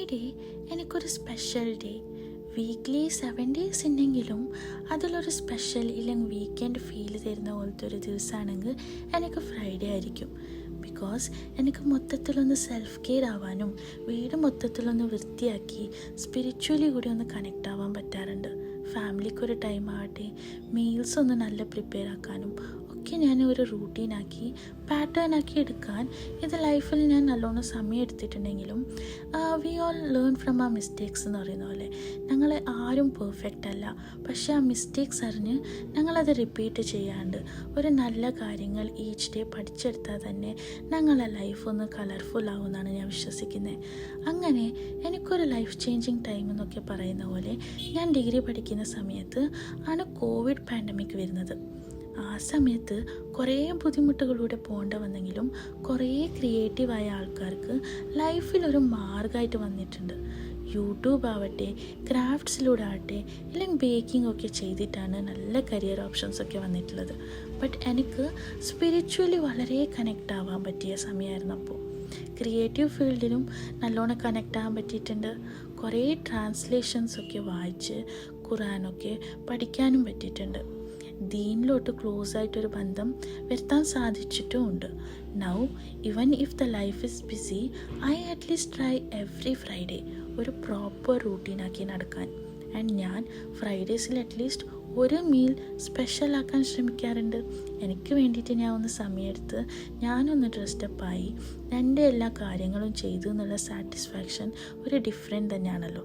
Friday എനിക്കൊരു special day. Weekly 7 days ഉണ്ടെങ്കിലും അതിലൊരു സ്പെഷ്യൽ ഇല്ലെങ്കിൽ വീക്കെൻഡ് ഫീൽ തരുന്ന പോലത്തെ ഒരു ദിവസമാണെങ്കിൽ എനിക്ക് ഫ്രൈഡേ ആയിരിക്കും. ബിക്കോസ് എനിക്ക് മൊത്തത്തിലൊന്ന് സെൽഫ് കെയർ ആവാനും വീട് മൊത്തത്തിലൊന്ന് വൃത്തിയാക്കി സ്പിരിച്വലി കൂടി ഒന്ന് കണക്റ്റ് ആവാൻ പറ്റാറുണ്ട്. ഫാമിലിക്കൊരു ടൈം ആവട്ടെ, മീൽസ് ഒന്ന് നല്ല പ്രിപ്പയർ ആക്കാനും ഒക്കെ ഞാൻ ഒരു റൂട്ടീനാക്കി പാറ്റേൺ ആക്കി എടുക്കാൻ ഇത് ലൈഫിൽ ഞാൻ നല്ലോണം സമയം എടുത്തിട്ടുണ്ടെങ്കിലും വി ഓൾ ലേൺ ഫ്രം ആ മിസ്റ്റേക്സ് എന്ന് പറയുന്ന പോലെ ഞങ്ങൾ ആരും പെർഫെക്റ്റ് അല്ല. പക്ഷേ ആ മിസ്റ്റേക്സ് അറിഞ്ഞ് ഞങ്ങളത് റിപ്പീറ്റ് ചെയ്യാണ്ട് ഒരു നല്ല കാര്യങ്ങൾ ഈച്ച് ഡേ പഠിച്ചെടുത്താൽ തന്നെ ഞങ്ങളെ ലൈഫ് ഒന്ന് കളർഫുൾ ആവുമെന്നാണ് ഞാൻ വിശ്വസിക്കുന്നത്. അങ്ങനെ എനിക്കൊരു ലൈഫ് ചേഞ്ചിങ് ടൈം എന്നൊക്കെ പറയുന്ന പോലെ ഞാൻ ഡിഗ്രി പഠിക്കുന്ന സമയത്ത് ആണ് കോവിഡ് പാൻഡമിക് വരുന്നത്. ആ സമയത്ത് കുറേ ബുദ്ധിമുട്ടുകളിലൂടെ പോകേണ്ട വന്നെങ്കിലും കുറേ ക്രിയേറ്റീവായ ആൾക്കാർക്ക് ലൈഫിലൊരു മാർഗമായിട്ട് വന്നിട്ടുണ്ട്. യൂട്യൂബ് ആവട്ടെ, ക്രാഫ്റ്റ്സിലൂടെ ആവട്ടെ, അല്ലെങ്കിൽ ബേക്കിംഗ് ഒക്കെ ചെയ്തിട്ടാണ് നല്ല കരിയർ ഓപ്ഷൻസൊക്കെ വന്നിട്ടുള്ളത്. ബട്ട് എനിക്ക് സ്പിരിച്വലി വളരെ കണക്റ്റ് ആവാൻ പറ്റിയ സമയമായിരുന്നു. അപ്പോൾ ക്രിയേറ്റീവ് ഫീൽഡിലും നല്ലോണം കണക്റ്റ് ആകാൻ പറ്റിയിട്ടുണ്ട്. കുറേ ട്രാൻസ്ലേഷൻസൊക്കെ വായിച്ച് ഖുറാനൊക്കെ പഠിക്കാനും പറ്റിയിട്ടുണ്ട്. ദീനിലോട്ട് ക്ലോസ് ആയിട്ടൊരു ബന്ധം വരുത്താൻ സാധിച്ചിട്ടുമുണ്ട്. Now even if the life is busy, I at least try every Friday ഒരു പ്രോപ്പർ റൂട്ടീനാക്കി നടക്കാൻ. ആൻഡ് ഞാൻ ഫ്രൈഡേസിൽ അറ്റ്ലീസ്റ്റ് ഒരു മീൽ സ്പെഷ്യലാക്കാൻ ശ്രമിക്കാറുണ്ട്. എനിക്ക് വേണ്ടിയിട്ട് ഞാൻ ഒന്ന് സമയമെടുത്ത് ഞാനൊന്ന് ഡ്രസ്ഡപ്പായി എൻ്റെ എല്ലാ കാര്യങ്ങളും ചെയ്തു എന്നുള്ള സാറ്റിസ്ഫാക്ഷൻ ഒരു ഡിഫറെൻ്റ് തന്നെയാണല്ലോ.